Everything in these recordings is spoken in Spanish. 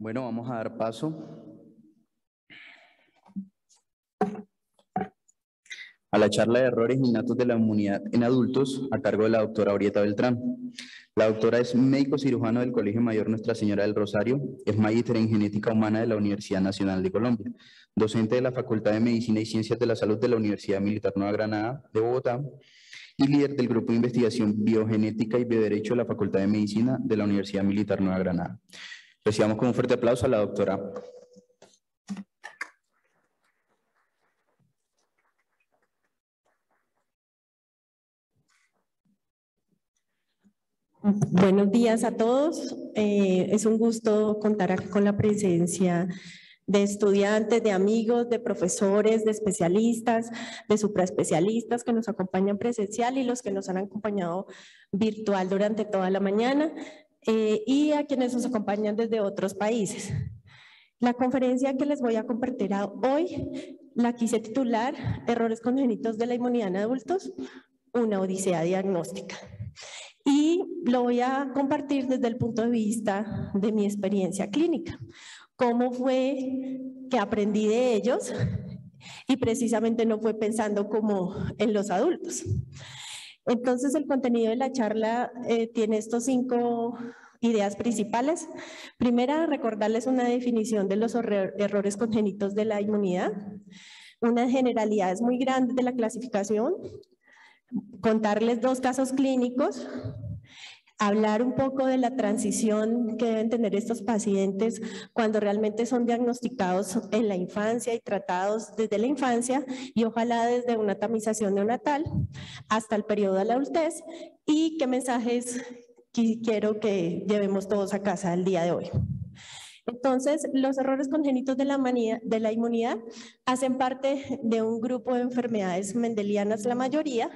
Bueno, vamos a dar paso a la charla de errores innatos de la inmunidad en adultos a cargo de la doctora Orieta Beltrán. La doctora es médico cirujano del Colegio Mayor Nuestra Señora del Rosario, es magíster en genética humana de la Universidad Nacional de Colombia, docente de la Facultad de Medicina y Ciencias de la Salud de la Universidad Militar Nueva Granada de Bogotá y líder del Grupo de Investigación Biogenética y Bioderecho de la Facultad de Medicina de la Universidad Militar Nueva Granada. Recibamos con un fuerte aplauso a la doctora. Buenos días a todos. Es un gusto contar aquí con la presencia de estudiantes, de amigos, de profesores, de especialistas, de supraespecialistas que nos acompañan presencial y los que nos han acompañado virtual durante toda la mañana y a quienes nos acompañan desde otros países. La conferencia que les voy a compartir hoy la quise titular Errores congénitos de la inmunidad en adultos, una odisea diagnóstica. Y lo voy a compartir desde el punto de vista de mi experiencia clínica. Cómo fue que aprendí de ellos y precisamente no fue pensando como en los adultos. Entonces el contenido de la charla tiene estos 5 ideas principales. Primera, recordarles una definición de los errores congénitos de la inmunidad, unas generalidades muy grandes de la clasificación, contarles 2 casos clínicos, hablar un poco de la transición que deben tener estos pacientes cuando realmente son diagnosticados en la infancia y tratados desde la infancia y ojalá desde una tamización neonatal hasta el periodo de la adultez y qué mensajes quiero que llevemos todos a casa el día de hoy. Entonces, los errores congénitos de la inmunidad hacen parte de un grupo de enfermedades mendelianas, la mayoría,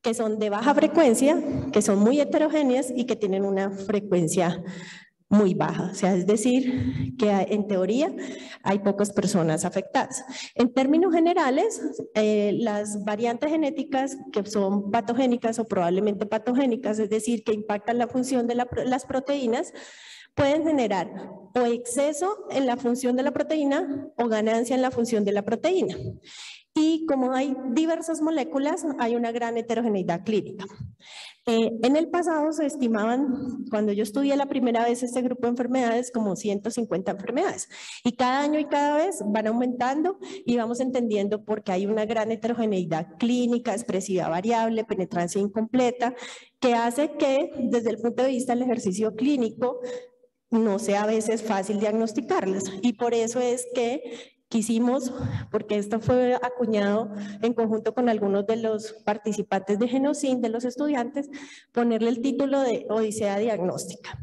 que son de baja frecuencia, que son muy heterogéneas y que tienen una frecuencia muy baja. O sea, es decir, que en teoría hay pocas personas afectadas. En términos generales, las variantes genéticas que son patogénicas o probablemente patogénicas, es decir, que impactan la función de las proteínas, pueden generar o exceso en la función de la proteína o ganancia en la función de la proteína. Y como hay diversas moléculas, hay una gran heterogeneidad clínica. En el pasado se estimaban, cuando yo estudié la primera vez este grupo de enfermedades, como 150 enfermedades. Y cada año y cada vez van aumentando y vamos entendiendo por qué hay una gran heterogeneidad clínica, expresividad variable, penetrancia incompleta, que hace que desde el punto de vista del ejercicio clínico no sea a veces fácil diagnosticarlas. Y por eso es que quisimos, porque esto fue acuñado en conjunto con algunos de los participantes de Genocin, de los estudiantes, ponerle el título de Odisea Diagnóstica.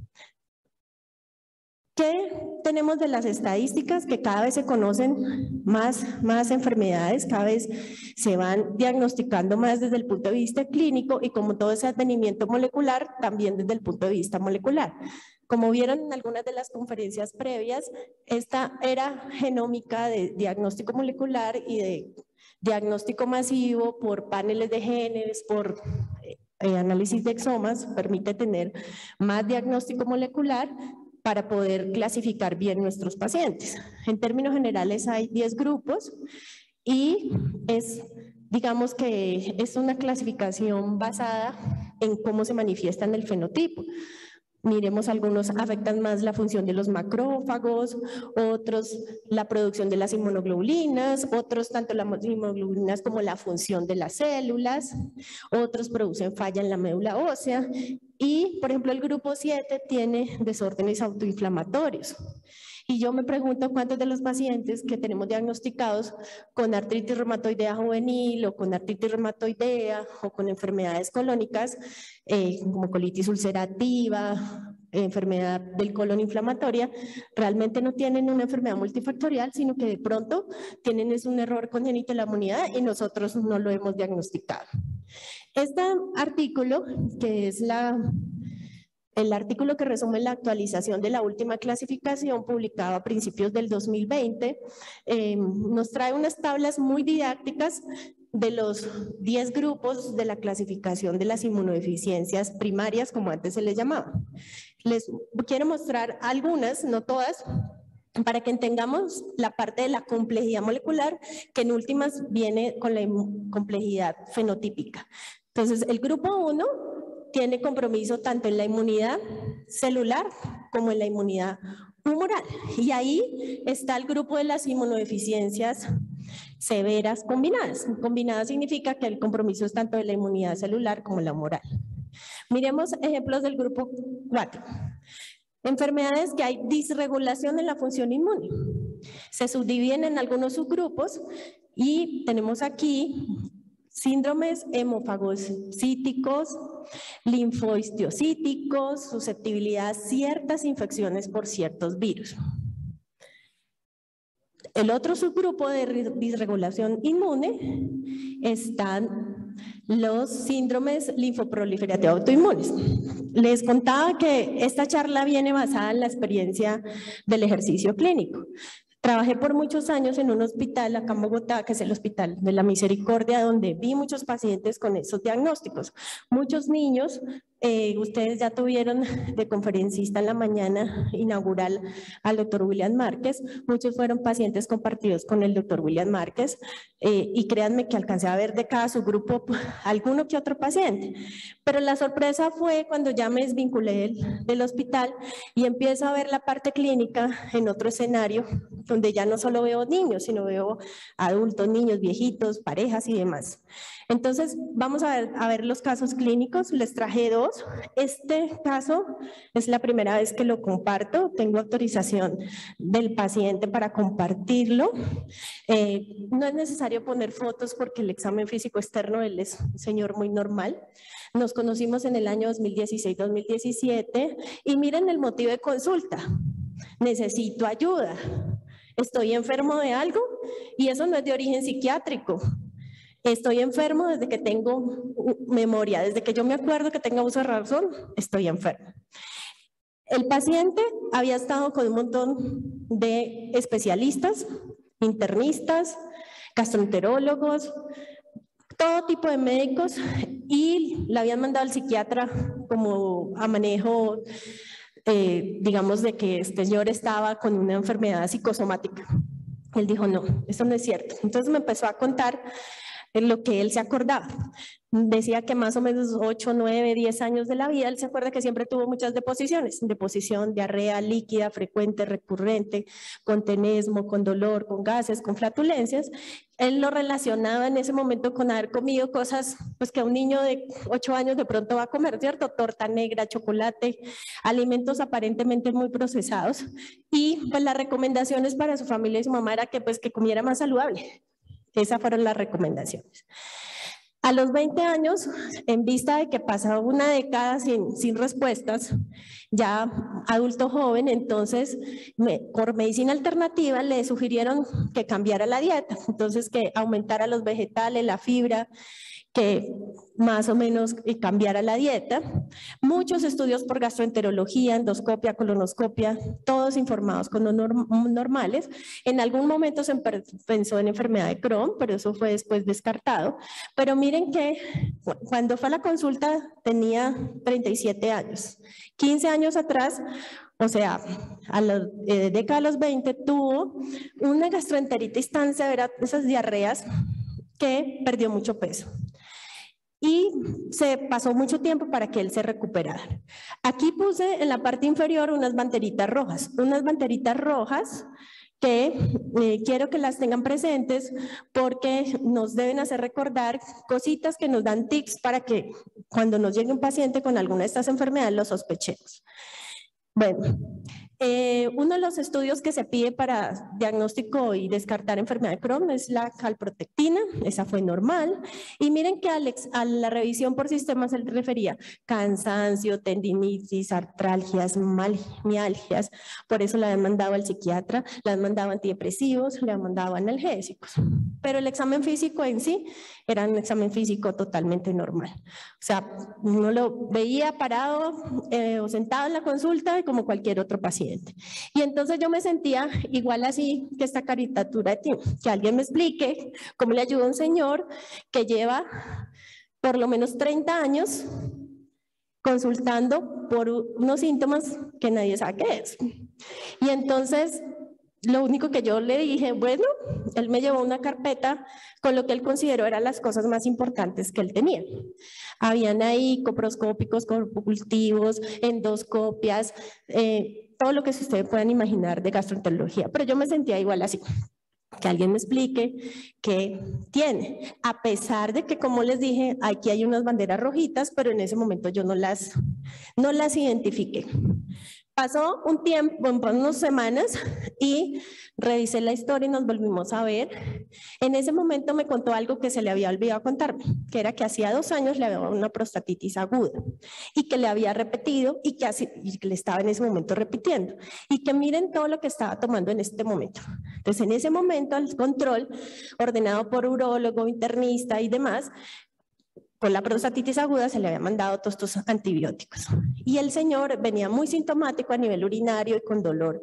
¿Qué tenemos de las estadísticas? Que cada vez se conocen más enfermedades, cada vez se van diagnosticando más desde el punto de vista clínico y como todo ese advenimiento molecular, también desde el punto de vista molecular. Como vieron en algunas de las conferencias previas, esta era genómica de diagnóstico molecular y de diagnóstico masivo por paneles de genes, por análisis de exomas, permite tener más diagnóstico molecular para poder clasificar bien nuestros pacientes. En términos generales hay 10 grupos y digamos que es una clasificación basada en cómo se manifiesta en el fenotipo. Miremos, algunos afectan más la función de los macrófagos, otros la producción de las inmunoglobulinas, otros tanto las inmunoglobulinas como la función de las células, otros producen falla en la médula ósea y, por ejemplo, el grupo 7 tiene desórdenes autoinflamatorios. Y yo me pregunto cuántos de los pacientes que tenemos diagnosticados con artritis reumatoidea juvenil o con artritis reumatoidea o con enfermedades colónicas como colitis ulcerativa, enfermedad del colon inflamatoria, realmente no tienen una enfermedad multifactorial, sino que de pronto tienen un error congénito de la inmunidad y nosotros no lo hemos diagnosticado. Este artículo, que es el artículo que resume la actualización de la última clasificación publicada a principios del 2020, nos trae unas tablas muy didácticas de los 10 grupos de la clasificación de las inmunodeficiencias primarias, como antes se les llamaba. Les quiero mostrar algunas, no todas, para que entendamos la parte de la complejidad molecular, que en últimas viene con la complejidad fenotípica. Entonces, el grupo 1 tiene compromiso tanto en la inmunidad celular como en la inmunidad humoral. Y ahí está el grupo de las inmunodeficiencias severas combinadas. Combinadas significa que el compromiso es tanto de la inmunidad celular como la humoral. Miremos ejemplos del grupo 4. Enfermedades que hay disregulación en la función inmune. Se subdividen en algunos subgrupos y tenemos aquí síndromes hemofagocíticos, linfohistiocytíticos, susceptibilidad a ciertas infecciones por ciertos virus. El otro subgrupo de disregulación inmune están los síndromes linfoproliferativos autoinmunes. Les contaba que esta charla viene basada en la experiencia del ejercicio clínico. Trabajé por muchos años en un hospital acá en Bogotá, que es el Hospital de la Misericordia, donde vi muchos pacientes con esos diagnósticos. Muchos niños, ustedes ya tuvieron de conferencista en la mañana inaugural al doctor William Márquez, muchos fueron pacientes compartidos con el doctor William Márquez, y créanme que alcancé a ver de cada subgrupo alguno que otro paciente. Pero la sorpresa fue cuando ya me desvinculé del hospital y empiezo a ver la parte clínica en otro escenario, donde ya no solo veo niños, sino veo adultos, niños, viejitos, parejas y demás. Entonces, vamos a ver los casos clínicos. Les traje dos. Este caso es la primera vez que lo comparto. Tengo autorización del paciente para compartirlo. No es necesario poner fotos porque el examen físico externo, él es un señor muy normal. Nos conocimos en el año 2016-2017 y miren el motivo de consulta. Necesito ayuda. Estoy enfermo de algo y eso no es de origen psiquiátrico. Estoy enfermo desde que tengo memoria, desde que yo me acuerdo que tengo uso de razón, estoy enfermo. El paciente había estado con un montón de especialistas, internistas, gastroenterólogos, todo tipo de médicos, y le habían mandado al psiquiatra como a manejo, digamos, de que este señor estaba con una enfermedad psicosomática. Él dijo, no, eso no es cierto. Entonces me empezó a contar lo que él se acordaba. Decía que más o menos 8, 9, 10 años de la vida, él se acuerda que siempre tuvo muchas deposiciones, deposición, diarrea líquida, frecuente, recurrente, con tenesmo, con dolor, con gases, con flatulencias. Él lo relacionaba en ese momento con haber comido cosas pues, que un niño de 8 años de pronto va a comer, ¿cierto? Torta negra, chocolate, alimentos aparentemente muy procesados. Y pues las recomendaciones para su familia y su mamá era que, pues, que comiera más saludable. Esas fueron las recomendaciones. A los 20 años, en vista de que pasaba una década sin respuestas, ya adulto joven, entonces por medicina alternativa le sugirieron que cambiara la dieta, entonces que aumentara los vegetales, la fibra, que más o menos cambiara la dieta. Muchos estudios por gastroenterología, endoscopia, colonoscopia, todos informados con los normales. En algún momento se pensó en enfermedad de Crohn, pero eso fue después descartado. Pero miren que cuando fue a la consulta tenía 37 años. 15 años atrás, o sea, a la década de los 20, tuvo una gastroenteritis tan severa, esas diarreas, que perdió mucho peso. Y se pasó mucho tiempo para que él se recuperara. Aquí puse en la parte inferior unas banderitas rojas que quiero que las tengan presentes porque nos deben hacer recordar cositas que nos dan tips para que cuando nos llegue un paciente con alguna de estas enfermedades lo sospechemos. Bueno, uno de los estudios que se pide para diagnóstico y descartar enfermedad de Crohn es la calprotectina, esa fue normal. Y miren que a la revisión por sistemas se le refería cansancio, tendinitis, artralgias, mialgias, por eso le han mandado al psiquiatra, le han mandado antidepresivos, le han mandado analgésicos. Pero el examen físico en sí era un examen físico totalmente normal. O sea, uno lo veía parado o sentado en la consulta como cualquier otro paciente. Y entonces yo me sentía igual así que esta caricatura de ti, que alguien me explique cómo le ayuda a un señor que lleva por lo menos 30 años consultando por unos síntomas que nadie sabe qué es. Y entonces, lo único que yo le dije, bueno, él me llevó una carpeta con lo que él consideró eran las cosas más importantes que él tenía. Habían ahí coproscópicos, corpocultivos, endoscopias, todo lo que ustedes puedan imaginar de gastroenterología, pero yo me sentía igual así. Que alguien me explique qué tiene, a pesar de que, como les dije, aquí hay unas banderas rojitas, pero en ese momento yo no las identifiqué. Pasó un tiempo, unas semanas, y revisé la historia y nos volvimos a ver. En ese momento me contó algo que se le había olvidado contarme, que era que hacía 2 años le había dado una prostatitis aguda y que le había repetido y que le estaba en ese momento repitiendo. Y que miren todo lo que estaba tomando en este momento. Entonces, en ese momento, el control ordenado por urólogo, internista y demás, con la prostatitis aguda se le había mandado todos estos antibióticos. Y el señor venía muy sintomático a nivel urinario y con dolor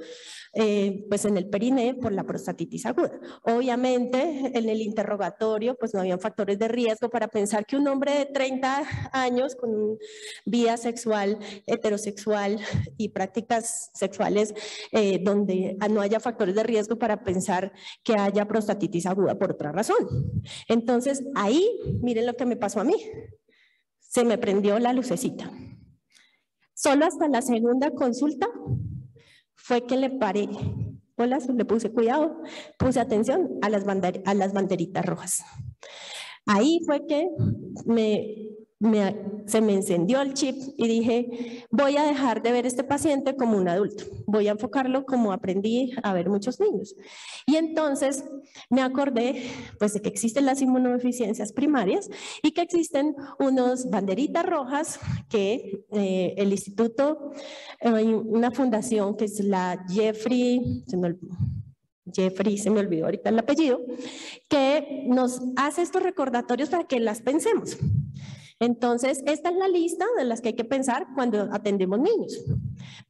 pues en el perineo por la prostatitis aguda. Obviamente en el interrogatorio pues no habían factores de riesgo para pensar que un hombre de 30 años con vida sexual, heterosexual y prácticas sexuales donde no haya factores de riesgo para pensar que haya prostatitis aguda por otra razón. Entonces ahí miren lo que me pasó a mí. Se me prendió la lucecita. Solo hasta la segunda consulta fue que le paré. Hola, le puse cuidado, puse atención a las banderitas rojas. Ahí fue que se me encendió el chip y dije, voy a dejar de ver a este paciente como un adulto, voy a enfocarlo como aprendí a ver muchos niños. Y entonces me acordé pues de que existen las inmunodeficiencias primarias y que existen unos banderitas rojas que el instituto, una fundación que es la Jeffrey, se me olvidó ahorita el apellido, que nos hace estos recordatorios para que las pensemos. Entonces, esta es la lista de las que hay que pensar cuando atendemos niños.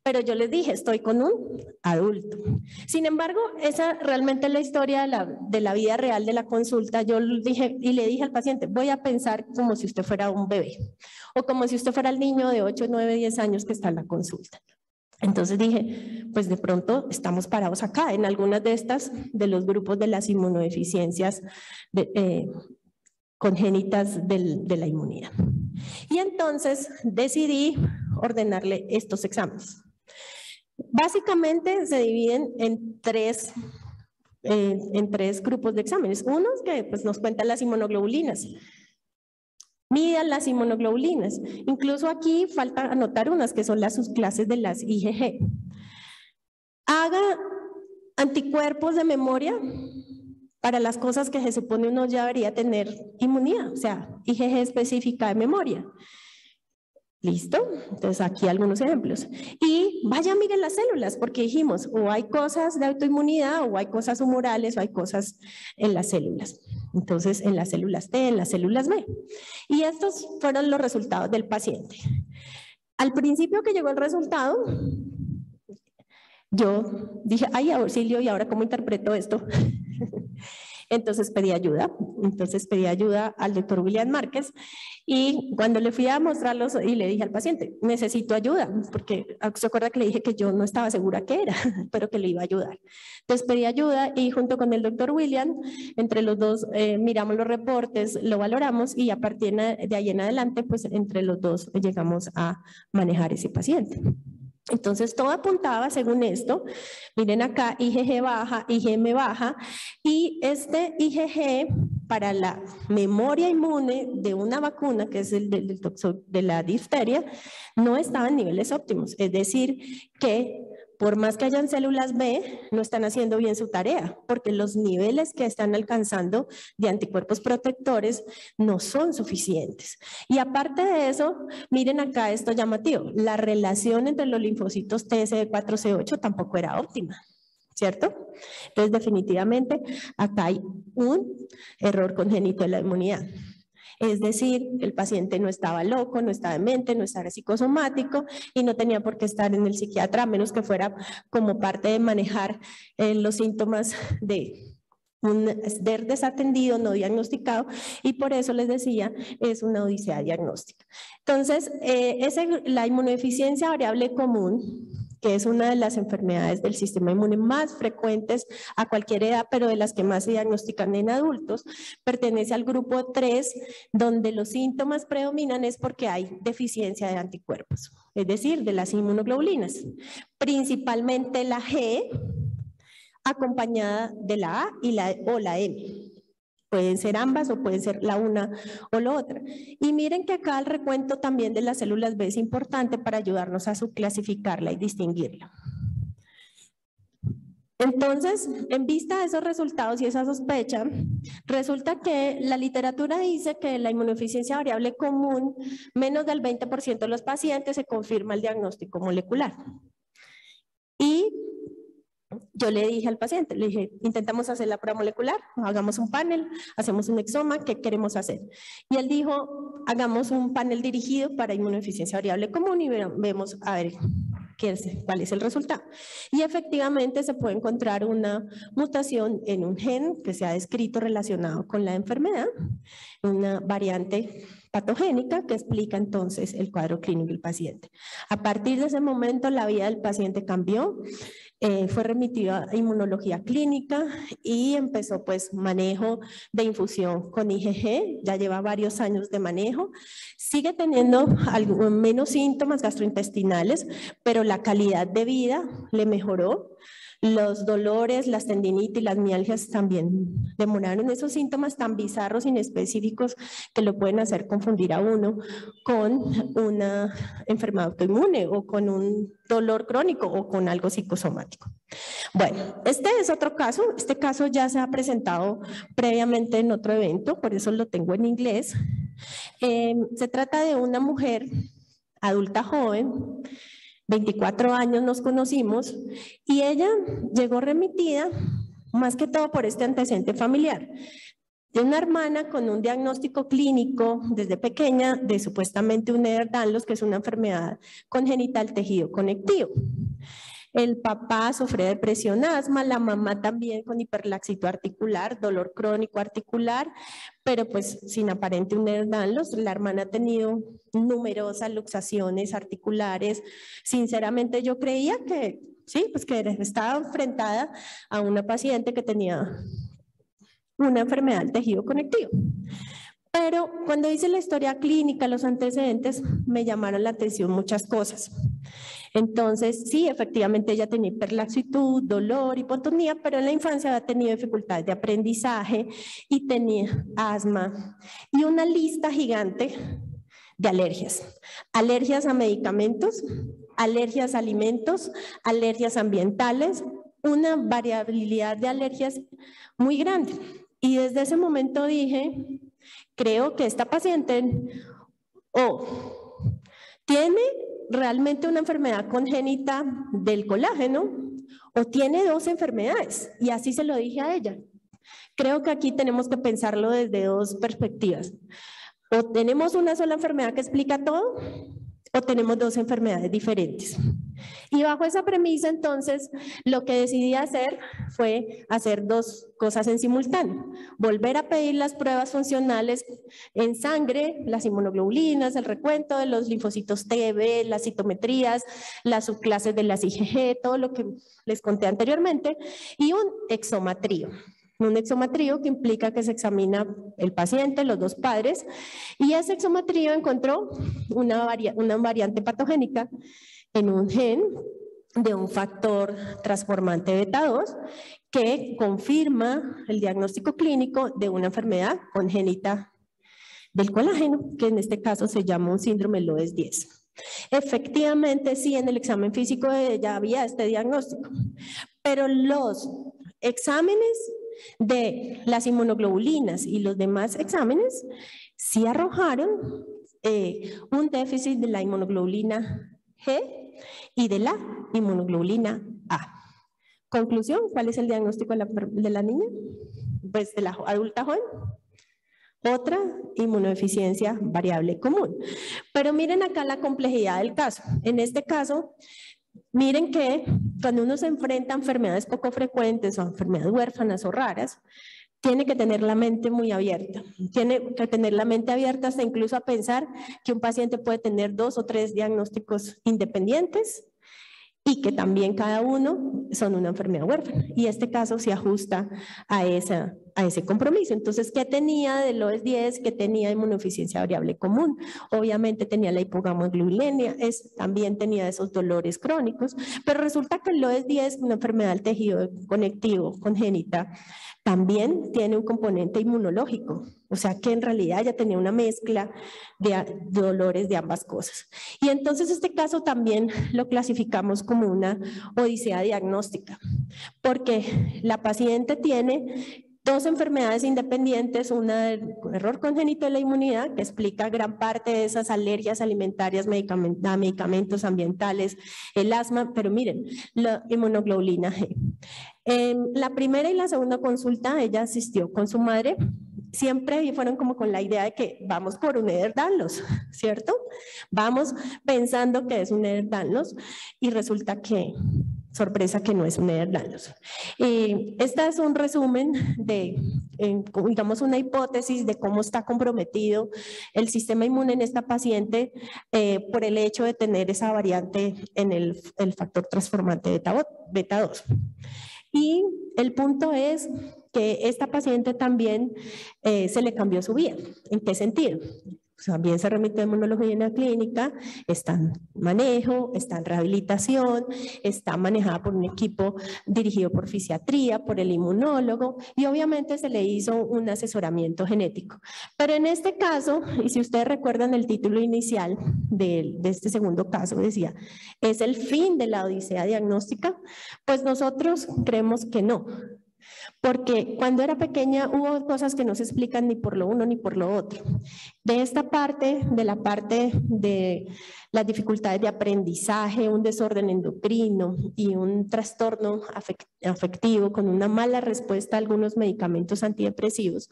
Pero yo les dije, estoy con un adulto. Sin embargo, esa realmente es la historia de la vida real de la consulta. Yo le dije al paciente, voy a pensar como si usted fuera un bebé o como si usted fuera el niño de 8, 9, 10 años que está en la consulta. Entonces dije, pues de pronto estamos parados acá en algunas de estas, de los grupos de las inmunodeficiencias congénitas de la inmunidad. Y entonces decidí ordenarle estos exámenes. Básicamente se dividen en tres grupos de exámenes. Unos que pues, nos cuentan las inmunoglobulinas. Midan las inmunoglobulinas. Incluso aquí falta anotar unas que son las subclases de las IgG. Haga anticuerpos de memoria para las cosas que se supone uno ya debería tener inmunidad, o sea, IgG específica de memoria. ¿Listo? Entonces aquí algunos ejemplos. Y vaya, miren las células, porque dijimos, o hay cosas de autoinmunidad, o hay cosas humorales, o hay cosas en las células. Entonces, en las células T, en las células B. Y estos fueron los resultados del paciente. Al principio que llegó el resultado, yo dije, ay, auxilio, ¿y ahora cómo interpreto esto? Entonces pedí ayuda al doctor William Márquez y cuando le fui a mostrarlos y le dije al paciente, necesito ayuda, porque se acuerda que le dije que yo no estaba segura qué era, pero que le iba a ayudar. Entonces pedí ayuda y junto con el doctor William, entre los dos miramos los reportes, lo valoramos y a partir de ahí en adelante, pues entre los dos llegamos a manejar ese paciente. Entonces todo apuntaba según esto, miren acá IgG baja, IgM baja y este IgG para la memoria inmune de una vacuna que es el de la difteria no estaba en niveles óptimos, es decir que por más que hayan células B, no están haciendo bien su tarea, porque los niveles que están alcanzando de anticuerpos protectores no son suficientes. Y aparte de eso, miren acá esto llamativo, la relación entre los linfocitos TSD4-C8 tampoco era óptima, ¿cierto? Entonces, definitivamente, acá hay un error congénito de la inmunidad. Es decir, el paciente no estaba loco, no estaba demente, no estaba psicosomático y no tenía por qué estar en el psiquiatra, a menos que fuera como parte de manejar los síntomas de ser desatendido, no diagnosticado, y por eso les decía, es una odisea diagnóstica. Entonces, la inmunodeficiencia variable común, que es una de las enfermedades del sistema inmune más frecuentes a cualquier edad, pero de las que más se diagnostican en adultos, pertenece al grupo 3, donde los síntomas predominan es porque hay deficiencia de anticuerpos, es decir, de las inmunoglobulinas, principalmente la G, acompañada de la A o la M. Pueden ser ambas o pueden ser la una o la otra. Y miren que acá el recuento también de las células B es importante para ayudarnos a subclasificarla y distinguirla. Entonces, en vista de esos resultados y esa sospecha, resulta que la literatura dice que la inmunodeficiencia variable común, menos del 20% de los pacientes se confirma el diagnóstico molecular. Y yo le dije al paciente, le dije, intentamos hacer la prueba molecular, hagamos un panel, hacemos un exoma, ¿qué queremos hacer? Y él dijo, hagamos un panel dirigido para inmunodeficiencia variable común y vemos a ver cuál es el resultado. Y efectivamente se puede encontrar una mutación en un gen que se ha descrito relacionado con la enfermedad, una variante patogénica que explica entonces el cuadro clínico del paciente. A partir de ese momento la vida del paciente cambió, fue remitido a inmunología clínica y empezó pues manejo de infusión con IgG, ya lleva varios años de manejo, sigue teniendo menos síntomas gastrointestinales, pero la calidad de vida le mejoró. Los dolores, las tendinitis, las mialgias también demoraron, esos síntomas tan bizarros, inespecíficos, que lo pueden hacer confundir a uno con una enfermedad autoinmune o con un dolor crónico o con algo psicosomático. Bueno, este es otro caso, este caso ya se ha presentado previamente en otro evento, por eso lo tengo en inglés. Se trata de una mujer adulta joven, 24 años nos conocimos, y ella llegó remitida más que todo por este antecedente familiar, de una hermana con un diagnóstico clínico desde pequeña de supuestamente un Ehlers-Danlos, que es una enfermedad congénita del tejido conectivo. El papá sufre depresión, asma, la mamá también con hiperlaxitud articular, dolor crónico articular, pero pues sin aparente un Ehlers-Danlos. La hermana ha tenido numerosas luxaciones articulares. Sinceramente yo creía que sí, pues que estaba enfrentada a una paciente que tenía una enfermedad del tejido conectivo. Pero cuando hice la historia clínica, los antecedentes, me llamaron la atención muchas cosas. Entonces, sí, efectivamente ella tenía hiperlaxitud, dolor, hipotonía, pero en la infancia había tenido dificultades de aprendizaje y tenía asma y una lista gigante de alergias. Alergias a medicamentos, alergias a alimentos, alergias ambientales, una variabilidad de alergias muy grande. Y desde ese momento dije, creo que esta paciente tiene realmente una enfermedad congénita del colágeno o tiene dos enfermedades, y así se lo dije a ella. Creo que aquí tenemos que pensarlo desde dos perspectivas. O tenemos una sola enfermedad que explica todo, o tenemos dos enfermedades diferentes. Y bajo esa premisa, entonces, lo que decidí hacer fue hacer dos cosas en simultáneo. Volver a pedir las pruebas funcionales en sangre, las inmunoglobulinas, el recuento de los linfocitos T, B, las citometrías, las subclases de las IgG, todo lo que les conté anteriormente, y un exomatrío. Un exomatrío que implica que se examina el paciente, los dos padres, y ese exomatrío encontró una variante patogénica en un gen de un factor transformante beta 2 que confirma el diagnóstico clínico de una enfermedad congénita del colágeno, que en este caso se llama un síndrome LOES 10. Efectivamente, sí, en el examen físico ya había este diagnóstico, pero los exámenes de las inmunoglobulinas y los demás exámenes sí arrojaron un déficit de la inmunoglobulina G y de la inmunoglobulina A. Conclusión, ¿cuál es el diagnóstico de la niña? Pues de la adulta joven. Otra inmunodeficiencia variable común. Pero miren acá la complejidad del caso. En este caso, Miren que cuando uno se enfrenta a enfermedades poco frecuentes o a enfermedades huérfanas o raras, tiene que tener la mente muy abierta. Tiene que tener la mente abierta hasta incluso a pensar que un paciente puede tener 2 o 3 diagnósticos independientes y que también cada uno son una enfermedad huérfana. Y este caso se ajusta a ese compromiso. Entonces, ¿qué tenía del OES-10? ¿Qué tenía de inmunodeficiencia variable común? Obviamente tenía la hipogammaglobulinemia, también tenía esos dolores crónicos, pero resulta que el OES-10, una enfermedad del tejido conectivo congénita, también tiene un componente inmunológico, o sea que en realidad ya tenía una mezcla de dolores de ambas cosas. Y entonces este caso también lo clasificamos como una odisea diagnóstica, porque la paciente tiene 2 enfermedades independientes, una con error congénito de la inmunidad, que explica gran parte de esas alergias alimentarias, medicamentos ambientales, el asma, pero miren, la inmunoglobulina G. En la primera y la segunda consulta, ella asistió con su madre, siempre fueron como con la idea de que vamos por un Ehlers-Danlos, ¿cierto? Vamos pensando que es un Ehlers-Danlos y resulta que, sorpresa, que no es un Ehlers-Danlos. Este es un resumen de, digamos, una hipótesis de cómo está comprometido el sistema inmune en esta paciente por el hecho de tener esa variante en el factor transformante beta 2. Y el punto es que esta paciente también se le cambió su vida. ¿En qué sentido? También se remite a inmunología en la clínica, está en manejo, está en rehabilitación, está manejada por un equipo dirigido por fisiatría, por el inmunólogo y obviamente se le hizo un asesoramiento genético. Pero en este caso, y si ustedes recuerdan el título inicial de este segundo caso, decía, ¿es el fin de la odisea diagnóstica? Pues nosotros creemos que no. Porque cuando era pequeña hubo cosas que no se explican ni por lo uno ni por lo otro. De esta parte, de la parte de las dificultades de aprendizaje, un desorden endocrino y un trastorno afectivo con una mala respuesta a algunos medicamentos antidepresivos,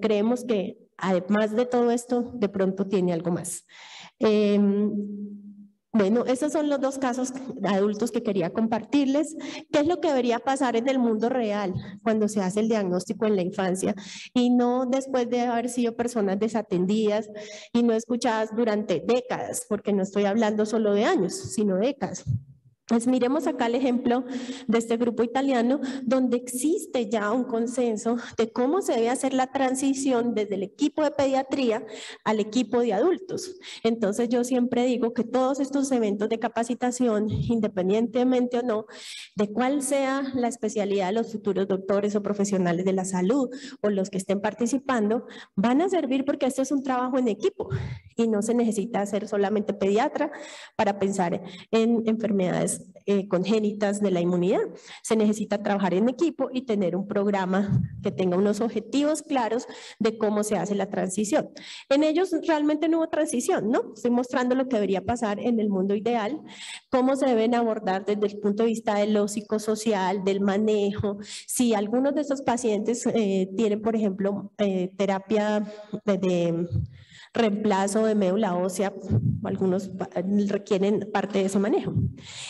creemos que además de todo esto, de pronto tiene algo más. Bueno, esos son los 2 casos adultos que quería compartirles. ¿Qué es lo que debería pasar en el mundo real cuando se hace el diagnóstico en la infancia y no después de haber sido personas desatendidas y no escuchadas durante décadas? Porque no estoy hablando solo de años, sino décadas. Pues miremos acá el ejemplo de este grupo italiano donde existe ya un consenso de cómo se debe hacer la transición desde el equipo de pediatría al equipo de adultos. Entonces yo siempre digo que todos estos eventos de capacitación, independientemente o no, de cuál sea la especialidad de los futuros doctores o profesionales de la salud o los que estén participando, van a servir porque esto es un trabajo en equipo y no se necesita ser solamente pediatra para pensar en enfermedades congénitas de la inmunidad. Se necesita trabajar en equipo y tener un programa que tenga unos objetivos claros de cómo se hace la transición. En ellos realmente no hubo transición, ¿no? Estoy mostrando lo que debería pasar en el mundo ideal, cómo se deben abordar desde el punto de vista de lo psicosocial, del manejo. Si algunos de estos pacientes tienen, por ejemplo, terapia de reemplazo de médula ósea, algunos requieren parte de ese manejo.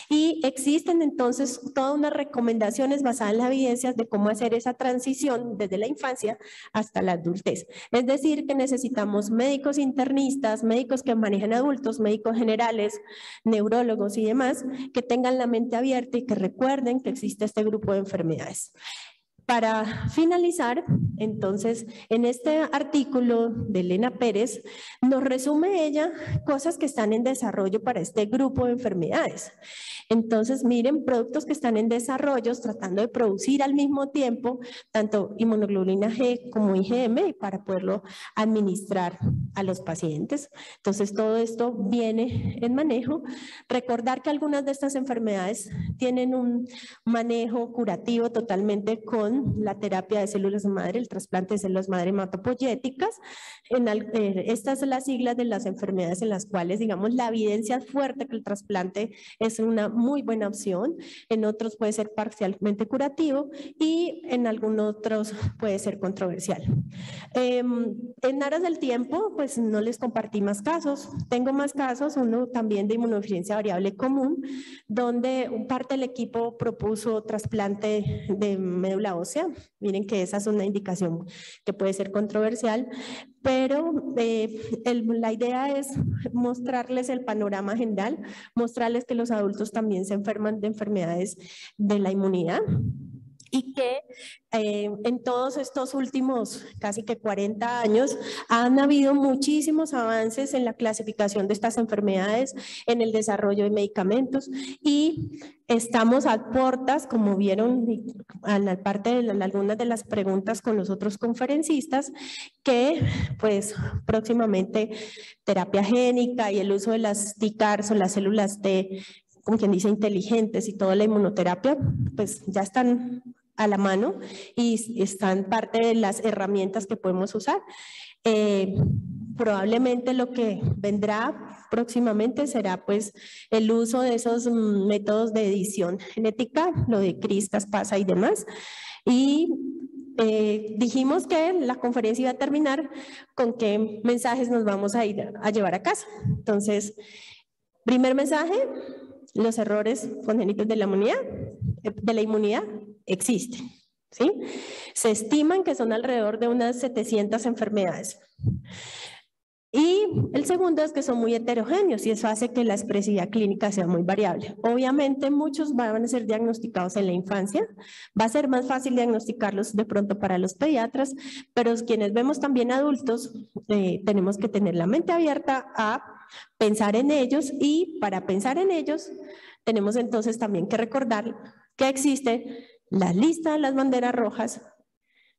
Y existen entonces todas unas recomendaciones basadas en las evidencias de cómo hacer esa transición desde la infancia hasta la adultez. Es decir, que necesitamos médicos internistas, médicos que manejan adultos, médicos generales, neurólogos y demás, que tengan la mente abierta y que recuerden que existe este grupo de enfermedades. Para finalizar, entonces, en este artículo de Elena Pérez, nos resume ella cosas que están en desarrollo para este grupo de enfermedades. Entonces, miren, productos que están en desarrollo, tratando de producir al mismo tiempo tanto inmunoglobulina G como IgM para poderlo administrar a los pacientes. Entonces, todo esto viene en manejo. Recordar que algunas de estas enfermedades tienen un manejo curativo totalmente con la terapia de células madre, el trasplante de células madre hematopoyéticas. Estas son las siglas de las enfermedades en las cuales, digamos, la evidencia es fuerte que el trasplante es una muy buena opción. En otros puede ser parcialmente curativo y en algunos otros puede ser controversial. En aras del tiempo, pues no les compartí más casos. Tengo más casos, uno también de inmunodeficiencia variable común, donde parte del equipo propuso trasplante de médula ósea. Miren que esa es una indicación que puede ser controversial, pero la idea es mostrarles el panorama general, mostrarles que los adultos también se enferman de enfermedades de la inmunidad y que en todos estos últimos casi que 40 años han habido muchísimos avances en la clasificación de estas enfermedades, en el desarrollo de medicamentos y estamos a puertas, como vieron a la parte de algunas de las preguntas con los otros conferencistas, que pues próximamente terapia génica y el uso de las TCARs o las células T, como quien dice, inteligentes y toda la inmunoterapia, pues ya están a la mano y están parte de las herramientas que podemos usar. Probablemente lo que vendrá próximamente será pues el uso de esos métodos de edición genética, lo de CRISPR, Cas, y demás. Y dijimos que la conferencia iba a terminar con qué mensajes nos vamos a ir a llevar a casa. Entonces, primer mensaje, los errores congénitos de la inmunidad existen, ¿sí? Se estiman que son alrededor de unas 700 enfermedades. Y el segundo es que son muy heterogéneos y eso hace que la expresividad clínica sea muy variable. Obviamente muchos van a ser diagnosticados en la infancia, va a ser más fácil diagnosticarlos de pronto para los pediatras, pero quienes vemos también adultos tenemos que tener la mente abierta a pensar en ellos y para pensar en ellos tenemos entonces también que recordar que existe la lista de las banderas rojas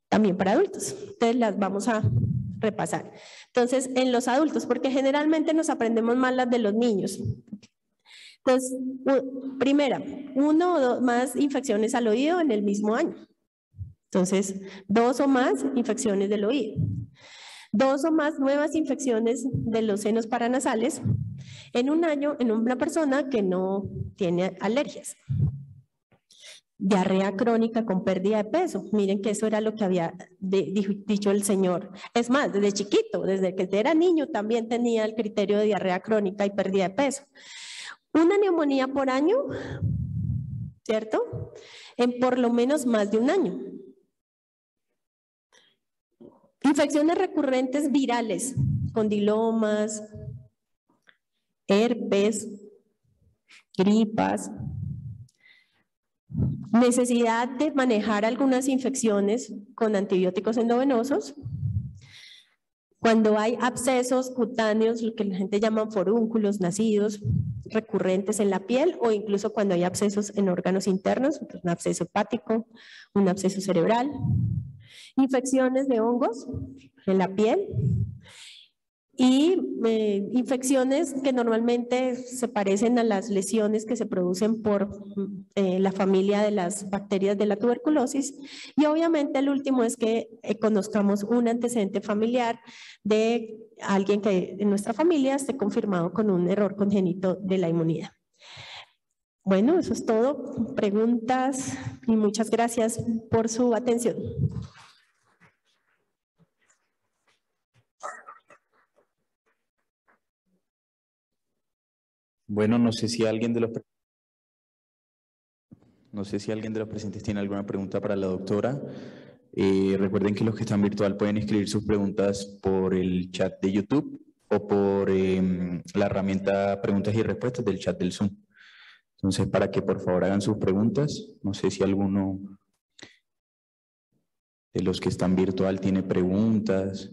también para adultos. Entonces las vamos a repasar. Entonces, en los adultos, porque generalmente nos aprendemos más las de los niños. Entonces, primera, 1 o 2 más infecciones al oído en el mismo año. Entonces, 2 o más infecciones del oído. 2 o más nuevas infecciones de los senos paranasales en un año en una persona que no tiene alergias. Diarrea crónica con pérdida de peso. Miren que eso era lo que había dicho el señor. Es más, desde chiquito, desde que era niño, también tenía el criterio de diarrea crónica y pérdida de peso. Una neumonía por año, ¿cierto? En por lo menos más de un año. Infecciones recurrentes virales, condilomas, herpes, gripas. Necesidad de manejar algunas infecciones con antibióticos endovenosos. Cuando hay abscesos cutáneos, lo que la gente llama forúnculos, nacidos, recurrentes en la piel o incluso cuando hay abscesos en órganos internos, un absceso hepático, un absceso cerebral. Infecciones de hongos en la piel. Y infecciones que normalmente se parecen a las lesiones que se producen por la familia de las bacterias de la tuberculosis. Y obviamente el último es que conozcamos un antecedente familiar de alguien que en nuestra familia esté confirmado con un error congénito de la inmunidad. Bueno, eso es todo. Preguntas y muchas gracias por su atención. Bueno, no sé si alguien de los presentes tiene alguna pregunta para la doctora. Recuerden que los que están virtual pueden escribir sus preguntas por el chat de YouTube o por la herramienta preguntas y respuestas del chat del Zoom. Entonces, para que por favor hagan sus preguntas. No sé si alguno de los que están virtual tiene preguntas.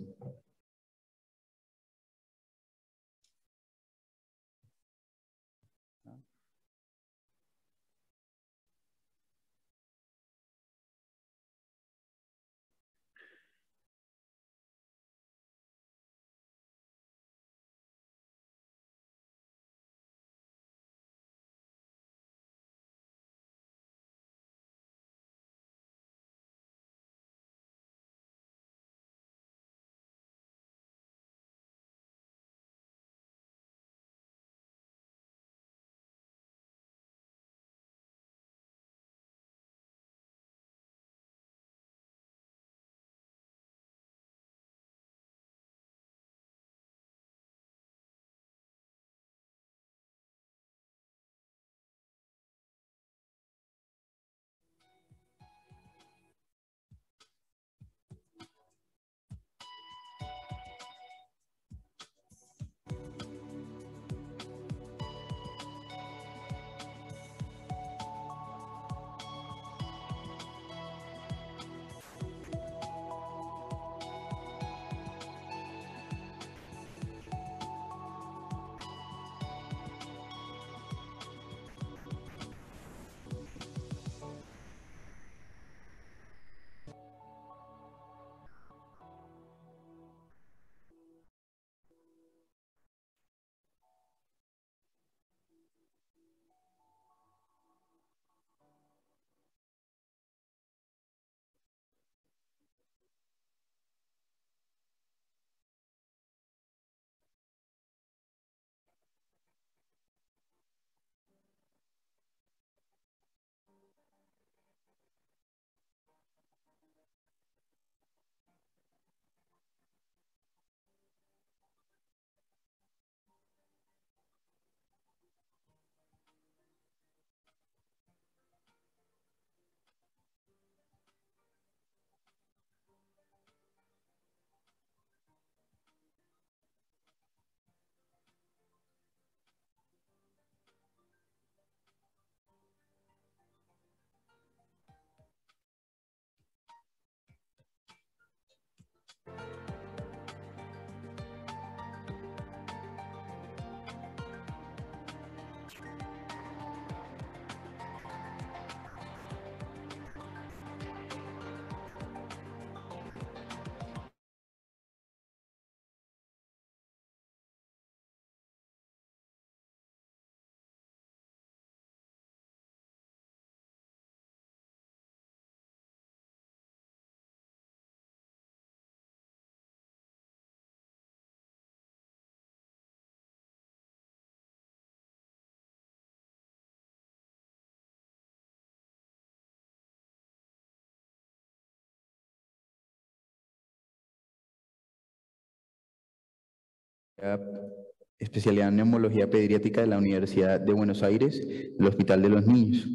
especialidad en neumología pediátrica de la Universidad de Buenos Aires, el Hospital de los Niños.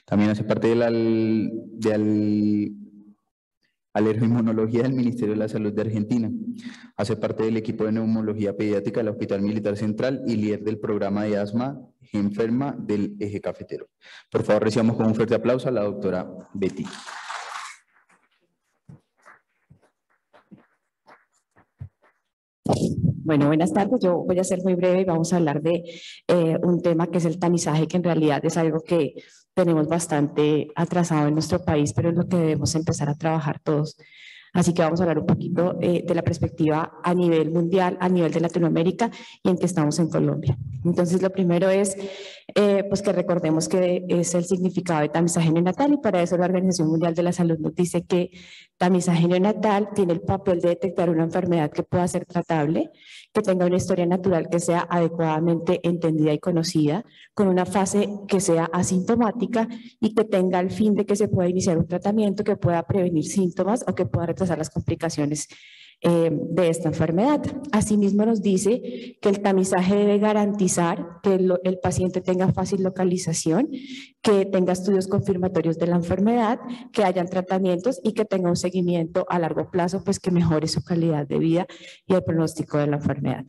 También hace parte de alergoinmunología del Ministerio de la Salud de Argentina. Hace parte del equipo de neumología pediátrica del Hospital Militar Central y líder del programa de asma enferma del Eje Cafetero. Por favor, recibamos con un fuerte aplauso a la doctora Betty. Bueno, buenas tardes. Yo voy a ser muy breve y vamos a hablar de un tema que es el tamizaje, que en realidad es algo que tenemos bastante atrasado en nuestro país, pero es lo que debemos empezar a trabajar todos. Así que vamos a hablar un poquito de la perspectiva a nivel mundial, a nivel de Latinoamérica y en que estamos en Colombia. Entonces, lo primero es pues que recordemos que es el significado de tamizaje neonatal, y para eso la Organización Mundial de la Salud nos dice que tamizaje neonatal tiene el papel de detectar una enfermedad que pueda ser tratable, que tenga una historia natural que sea adecuadamente entendida y conocida, con una fase que sea asintomática y que tenga el fin de que se pueda iniciar un tratamiento que pueda prevenir síntomas o que pueda retrasar las complicaciones de esta enfermedad. Asimismo nos dice que el tamizaje debe garantizar que el paciente tenga fácil localización, que tenga estudios confirmatorios de la enfermedad, que hayan tratamientos y que tenga un seguimiento a largo plazo, pues que mejore su calidad de vida y el pronóstico de la enfermedad.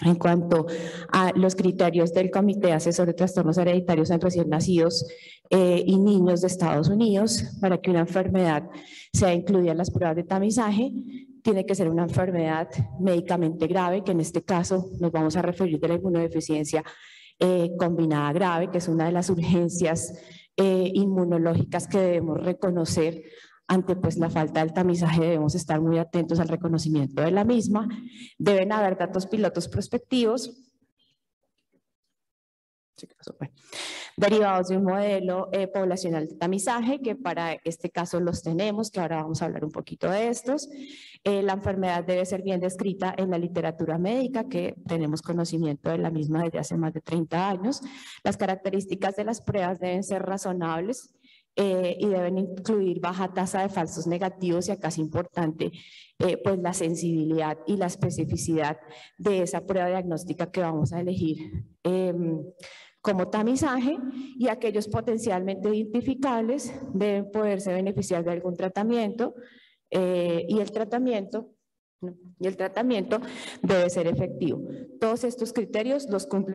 En cuanto a los criterios del Comité Asesor de Trastornos Hereditarios en Recién Nacidos y Niños de Estados Unidos, para que una enfermedad sea incluida en las pruebas de tamizaje, tiene que ser una enfermedad médicamente grave, que en este caso nos vamos a referir de la inmunodeficiencia combinada grave, que es una de las urgencias inmunológicas que debemos reconocer. Ante pues la falta del tamizaje debemos estar muy atentos al reconocimiento de la misma. Deben haber datos pilotos prospectivos derivados de un modelo poblacional de tamizaje, que para este caso los tenemos, que ahora vamos a hablar un poquito de estos. La enfermedad debe ser bien descrita en la literatura médica, que tenemos conocimiento de la misma desde hace más de 30 años. Las características de las pruebas deben ser razonables y deben incluir baja tasa de falsos negativos, y acá es importante pues la sensibilidad y la especificidad de esa prueba diagnóstica que vamos a elegir como tamizaje, y aquellos potencialmente identificables deben poderse beneficiar de algún tratamiento y el tratamiento debe ser efectivo. Todos estos criterios los cumple